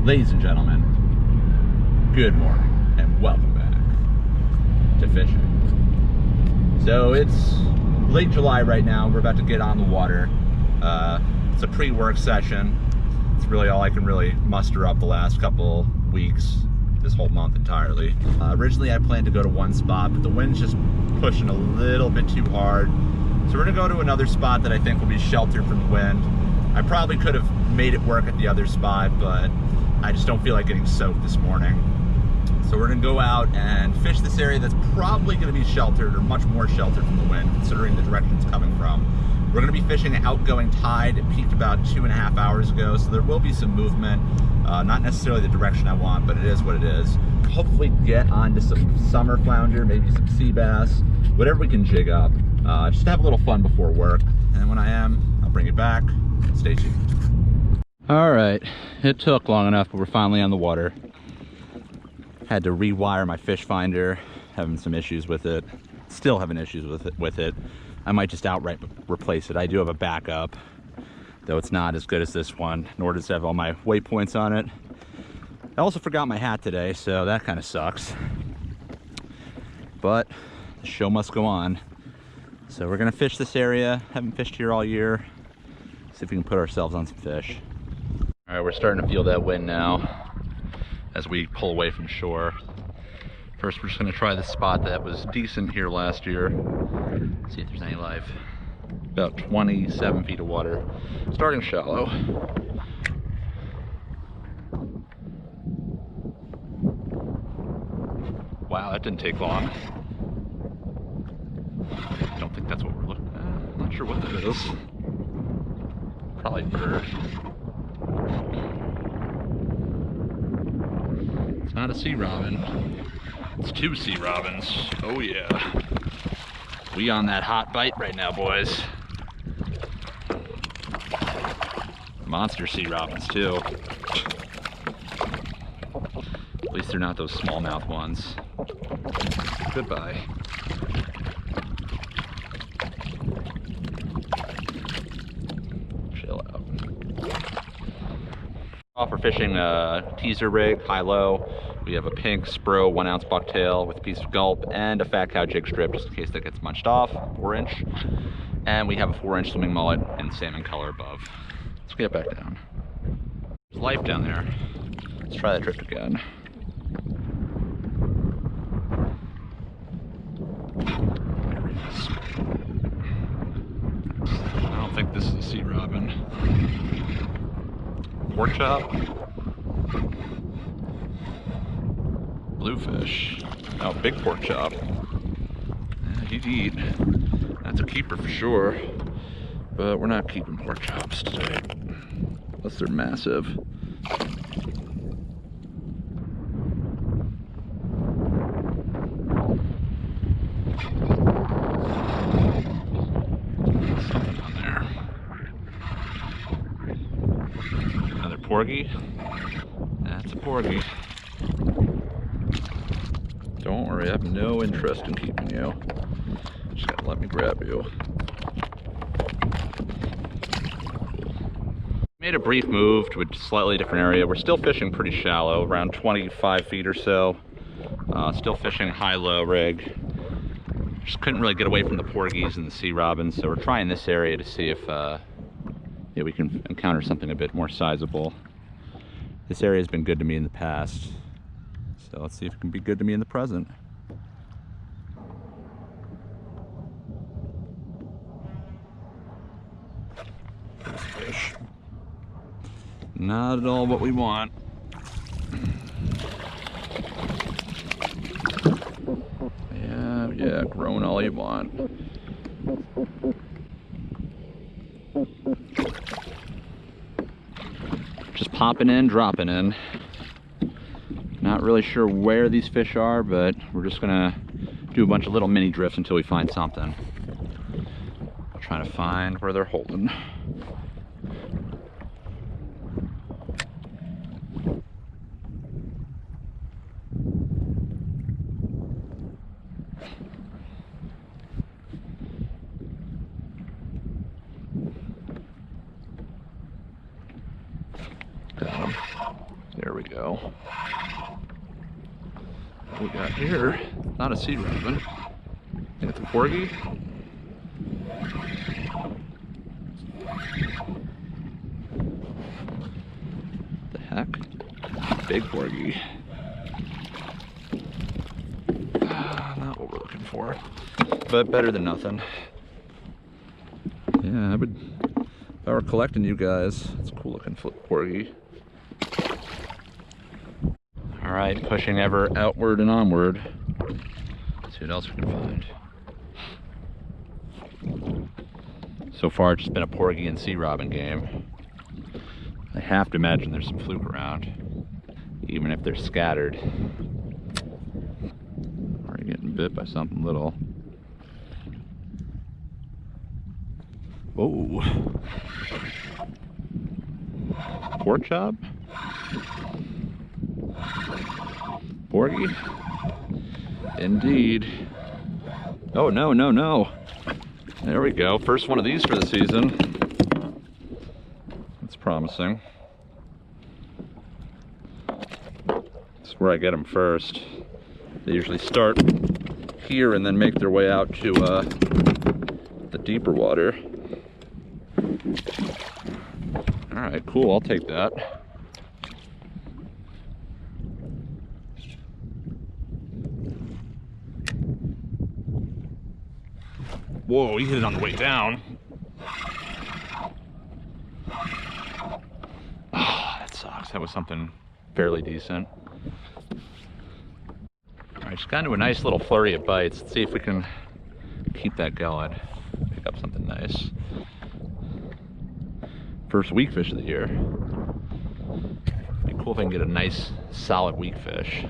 Ladies and gentlemen, good morning and welcome back to fishing. So it's late July right now. We're about to get on the water. It's a pre-work session. It's really all I can really muster up the last couple weeks, this whole month entirely. Originally I planned to go to one spot, but the wind's just pushing a little bit too hard. So we're gonna go to another spot that I think will be sheltered from the wind. I probably could have made it work at the other spot, but I just don't feel like getting soaked this morning. So we're gonna go out and fish this area that's probably gonna be sheltered, or much more sheltered from the wind, considering the direction it's coming from. We're gonna be fishing an outgoing tide. It peaked about 2.5 hours ago, so there will be some movement. Not necessarily the direction I want, but it is what it is. Hopefully get onto some summer flounder, maybe some sea bass, whatever we can jig up. Just to have a little fun before work. And when I am, I'll bring it back. Stay tuned. All right, it took long enough, but we're finally on the water. Had to rewire my fish finder, having some issues with it. Still having issues with it. I might just outright replace it. I do have a backup, though it's not as good as this one, nor does it have all my waypoints on it. I also forgot my hat today, so that kind of sucks. But the show must go on. So we're gonna fish this area. Haven't fished here all year. See if we can put ourselves on some fish. All right, we're starting to feel that wind now as we pull away from shore. First, we're just gonna try the spot that was decent here last year. See if there's any life. About 27 feet of water, starting shallow. Wow, that didn't take long. I don't think that's what we're looking at. I'm not sure what that is. Probably bird. It's not a sea robin. It's two sea robins. Oh yeah. We on that hot bite right now, boys. Monster sea robins too. At least they're not those smallmouth ones. Goodbye. Chill out. We're fishing a teaser rig, high-low. We have a pink Spro 1 ounce bucktail with a piece of gulp and a fat cow jig strip just in case that gets munched off, 4-inch. And we have a 4-inch swimming mullet in salmon color above. Let's get back down. There's life down there. Let's try that trick again. There it is. I don't think this is a sea robin. Pork chop. Bluefish. Oh, big pork chop. Yeah, he'd eat. That's a keeper for sure. But we're not keeping pork chops today. Unless they're massive. Something on there. Another porgy. That's a porgy. Don't worry, I have no interest in keeping you. Just gotta let me grab you. Made a brief move to a slightly different area. We're still fishing pretty shallow, around 25 feet or so. Still fishing high-low rig. Just couldn't really get away from the porgies and the sea robins, so we're trying this area to see if yeah, we can encounter something a bit more sizable. This area has been good to me in the past. So let's see if it can be good to me in the present. Fish. Not at all what we want. Yeah, growing all you want. Just popping in, dropping in. Not really sure where these fish are, but we're just gonna do a bunch of little mini drifts until we find something. Trying to find where they're holding. There we go. What we got here, not a sea robin. I think it's a porgy. The heck? Big porgy. Not what we're looking for, but better than nothing. Yeah, if I were collecting you guys, it's a cool looking porgy. All right, pushing ever outward and onward. Let's see what else we can find. So far, it's just been a porgy and sea robin game. I have to imagine there's some fluke around, even if they're scattered. Already getting bit by something little. Whoa. Pork chop? Porgy? Indeed. Oh, no, no, no. There we go. First one of these for the season. That's promising. That's where I get them first. They usually start here and then make their way out to the deeper water. All right, cool. I'll take that. Whoa, he hit it on the way down. Oh, that sucks. That was something fairly decent. All right, just got into a nice little flurry of bites. Let's see if we can keep that going. Pick up something nice. First weakfish of the year. Be cool if I can get a nice solid weakfish.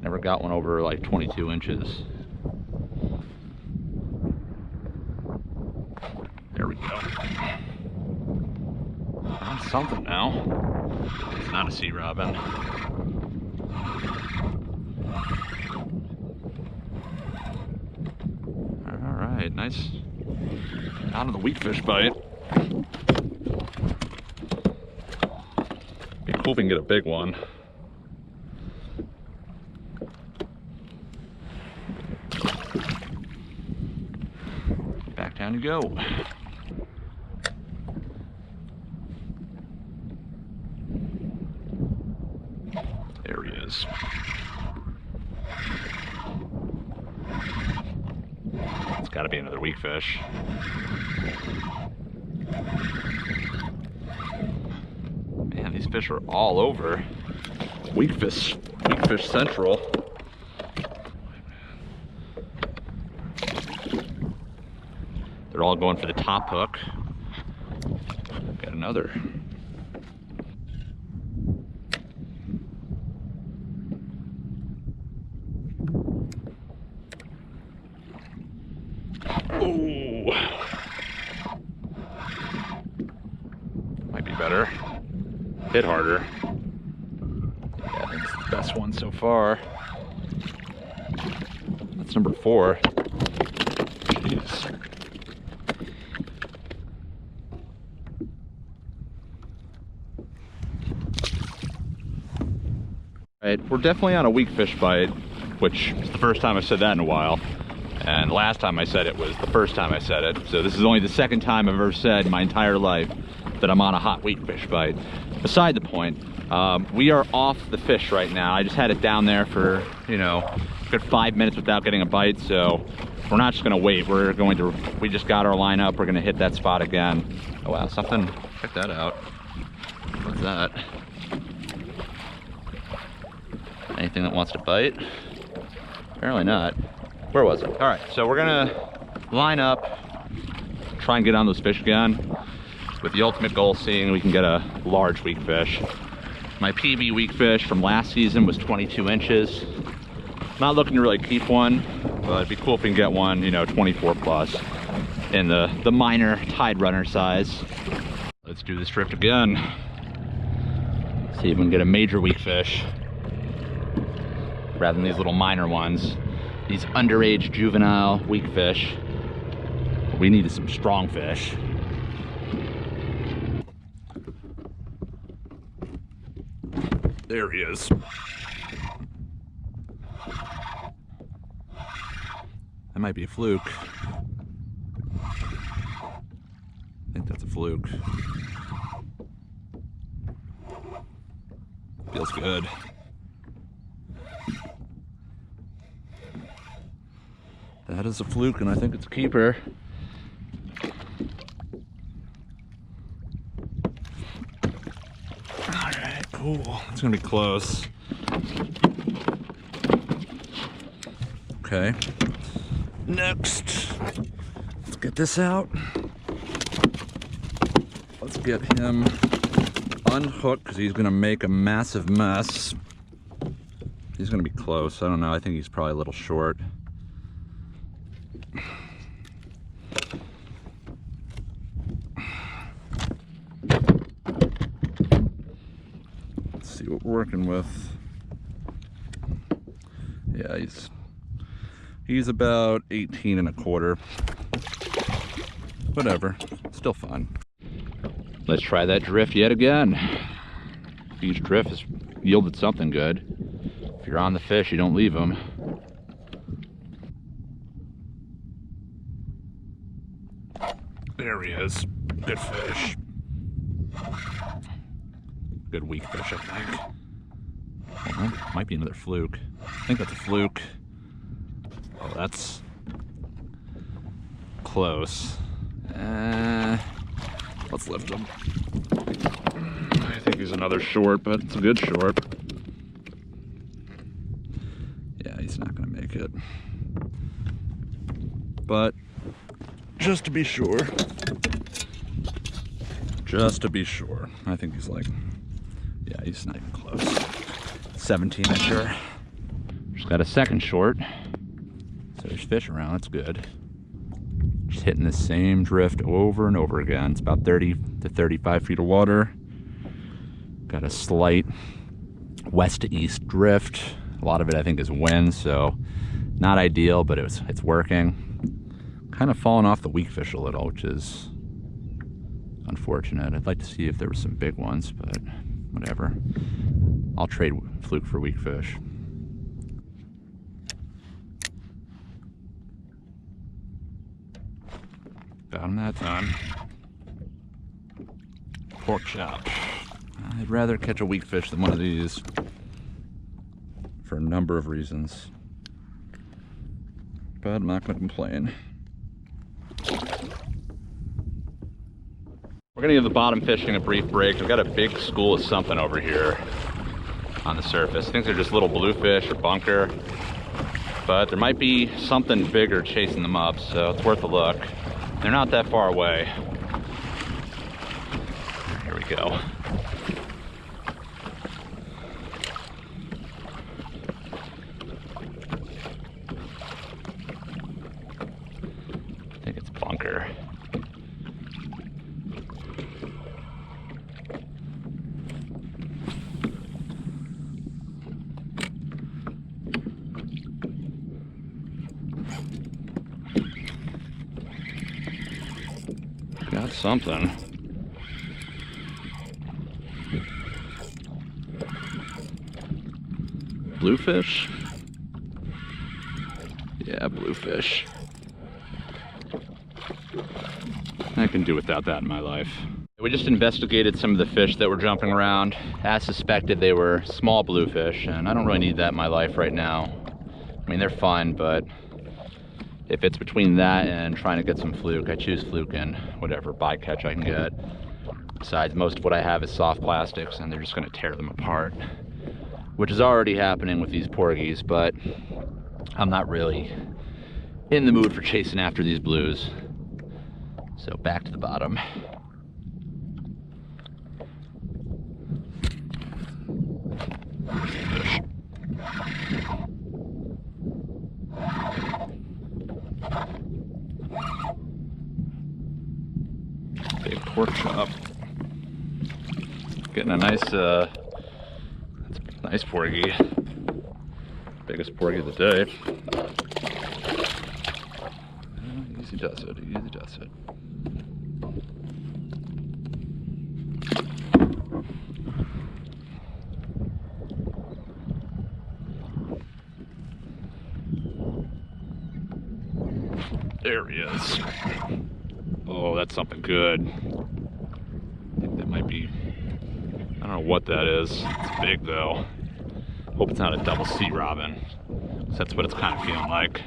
Never got one over like 22 inches. There we go. That's something now. It's not a sea robin. All right, nice. Down to the weakfish bite. Be cool if we can get a big one. Back down you go. There he is. It's got to be another weakfish. Man, these fish are all over. Weakfish Central. They're all going for the top hook. Got another. Oh, might be better. Hit harder. Yeah, I think it's the best one so far. That's number 4. Jeez. Right, we're definitely on a weakfish bite, which is the first time I've said that in a while. And last time I said it was the first time I said it. So this is only the second time I've ever said in my entire life that I'm on a hot weakfish bite. Beside the point, we are off the fish right now. I just had it down there for, you know, a good 5 minutes without getting a bite. So we're not just gonna wait. We just got our line up. We're gonna hit that spot again. Oh wow, something, check that out. What's that? Anything that wants to bite? Apparently not. Where was it? All right, so we're gonna line up, try and get on those fish again, with the ultimate goal seeing we can get a large weakfish. My PB weakfish from last season was 22 inches. Not looking to really keep one, but it'd be cool if we can get one, you know, 24 plus in the minor tide runner size. Let's do this drift again. See if we can get a major weakfish rather than these little minor ones. These underage juvenile weakfish. We needed some strong fish. There he is. That might be a fluke. I think that's a fluke. Feels good. That is a fluke, and I think it's a keeper. Alright, cool. It's gonna be close. Okay. Next, let's get this out. Let's get him unhooked because he's gonna make a massive mess. He's gonna be close. I don't know. I think he's probably a little short. Let's see what we're working with. Yeah, he's about 18 1/4. Whatever, still fun. Let's try that drift yet again. Each drift has yielded something good. If you're on the fish, you don't leave them. There he is. Good fish. Good weakfish, I think. Well, might be another fluke. I think that's a fluke. Oh, that's close. Let's lift him. I think he's another short, but it's a good short. Yeah, he's not gonna make it. But just to be sure, I think he's like, yeah, he's not even close. 17-incher. Just got a second short. So there's fish around, that's good. Just hitting the same drift over and over again. It's about 30 to 35 feet of water. Got a slight west to east drift. A lot of it I think is wind, so not ideal, but it's working. Kind of falling off the weakfish a little, which is unfortunate. I'd like to see if there were some big ones, but whatever. I'll trade fluke for weakfish. Got him that time. Pork chop. I'd rather catch a weakfish than one of these for a number of reasons, but I'm not going to complain. We're going to give the bottom fishing a brief break. We've got a big school of something over here on the surface. I think they're just little bluefish or bunker, but there might be something bigger chasing them up, so it's worth a look. They're not that far away. Here we go. I think it's bunker. Got something. Bluefish? Yeah, bluefish. I can do without that in my life. We just investigated some of the fish that were jumping around. As suspected, they were small bluefish, and I don't really need that in my life right now. I mean, they're fun, but if it's between that and trying to get some fluke, I choose fluke and whatever bycatch I can get. Besides, most of what I have is soft plastics, and they're just going to tear them apart, which is already happening with these porgies, but I'm not really in the mood for chasing after these blues. So back to the bottom. Fish. Big pork chop. Getting a nice, nice porgy. Biggest porgy of the day. Easy does it, easy does it. There he is. Oh, that's something good. I think that might be, I don't know what that is. It's big though. Hope it's not a double sea robin. That's what it's kind of feeling like.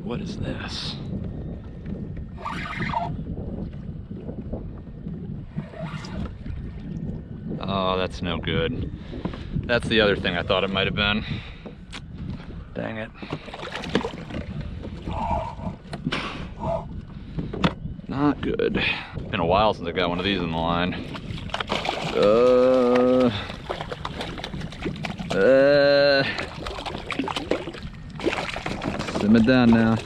What is this? Oh, that's no good. That's the other thing I thought it might have been. Dang it. Not good. Been a while since I got one of these in the line. Simmer down now.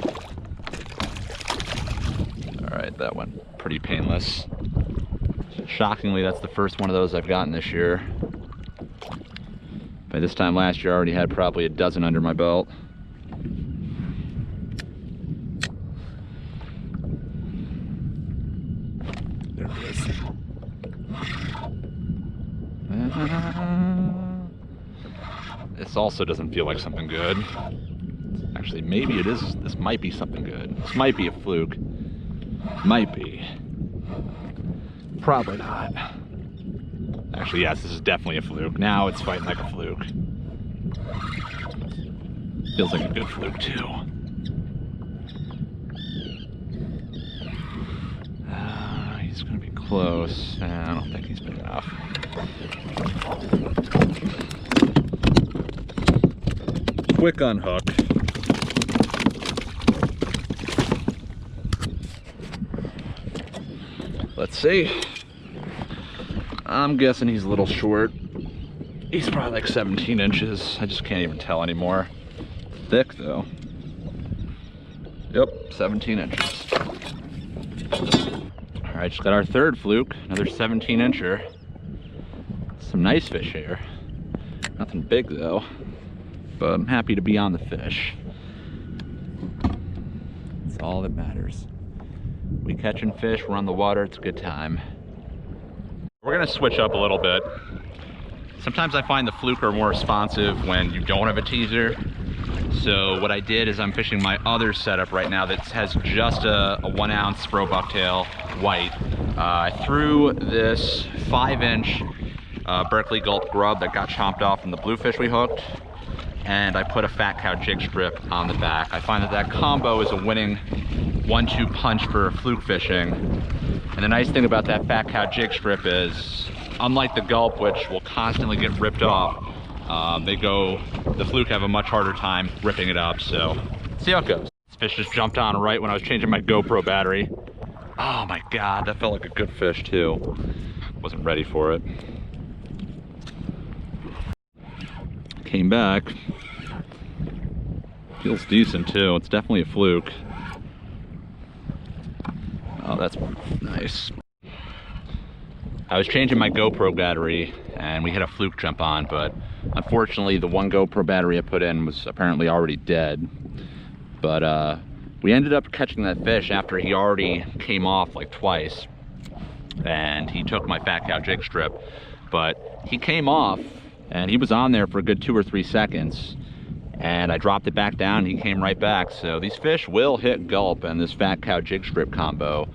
Alright, that went pretty painless. Shockingly, that's the first one of those I've gotten this year. By this time last year, I already had probably a dozen under my belt. There it is. This also doesn't feel like something good. Actually, maybe it is. This might be something good. This might be a fluke. Might be. Probably not. Actually, yes, this is definitely a fluke. Now it's fighting like a fluke. Feels like a good fluke, too. He's gonna be close. I don't think he's big enough. Quick unhook. Let's see. I'm guessing he's a little short. He's probably like 17 inches. I just can't even tell anymore. Thick though. Yep, 17 inches. All right, just got our third fluke, another 17 incher. Some nice fish here. Nothing big though, but I'm happy to be on the fish. That's all that matters. We catching fish, we're on the water, it's a good time. We're gonna switch up a little bit. Sometimes I find the fluke are more responsive when you don't have a teaser. So what I did is I'm fishing my other setup right now that has just a 1 ounce spro bucktail white. I threw this 5-inch Berkeley gulp grub that got chomped off from the bluefish we hooked, and I put a fat cow jig strip on the back. I find that combo is a winning 1-2 punch for fluke fishing. And the nice thing about that fat cow jig strip is, unlike the gulp, which will constantly get ripped off, the fluke have a much harder time ripping it up. So see how it goes. This fish just jumped on right when I was changing my GoPro battery. Oh my God, that felt like a good fish too. Wasn't ready for it. Came back. Feels decent too. It's definitely a fluke. Oh, that's nice. I was changing my GoPro battery and we had a fluke jump on, but unfortunately the one GoPro battery I put in was apparently already dead. But we ended up catching that fish after he already came off like twice, and he took my fat cow jig strip. But he came off and he was on there for a good 2 or 3 seconds, and I dropped it back down and he came right back. So these fish will hit gulp and this fat cow jig strip combo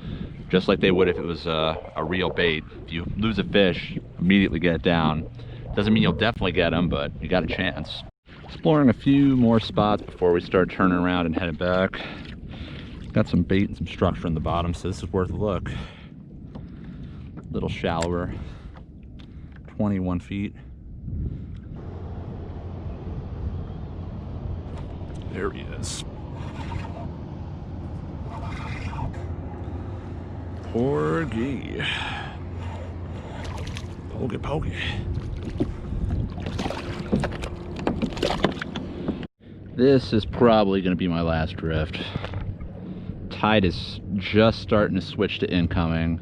just like they would if it was a real bait. If you lose a fish, immediately get it down. Doesn't mean you'll definitely get them, but you got a chance. Exploring a few more spots before we start turning around and heading back. Got some bait and some structure in the bottom, so this is worth a look. A little shallower, 21 feet. There he is. Porgy. Pokey. This is probably going to be my last drift. Tide is just starting to switch to incoming.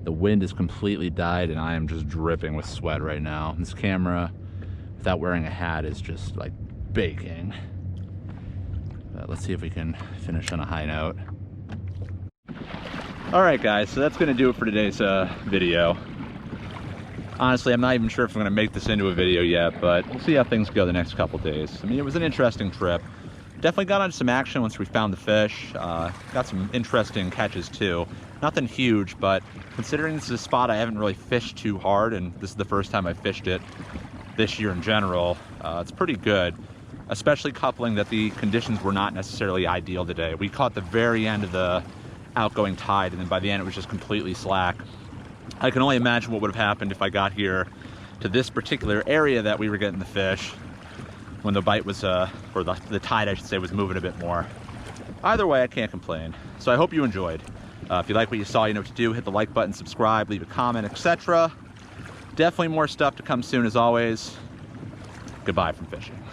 The wind has completely died and I am just dripping with sweat right now. This camera, without wearing a hat, is just like baking. Let's see if we can finish on a high note. All right, guys, so that's going to do it for today's video. Honestly, I'm not even sure if I'm going to make this into a video yet, but we'll see how things go the next couple days. I mean, it was an interesting trip. Definitely got on some action once we found the fish. Got some interesting catches too. Nothing huge, but considering this is a spot I haven't really fished too hard, and this is the first time I fished it this year in general, it's pretty good. Especially coupling that the conditions were not necessarily ideal today. We caught the very end of the outgoing tide, and then by the end it was just completely slack. I can only imagine what would have happened if I got here to this particular area that we were getting the fish when the bite was, or the tide I should say, was moving a bit more. Either way, I can't complain. So I hope you enjoyed. If you like what you saw, you know what to do. Hit the like button, subscribe, leave a comment, etc. Definitely more stuff to come soon as always. Goodbye from fishing.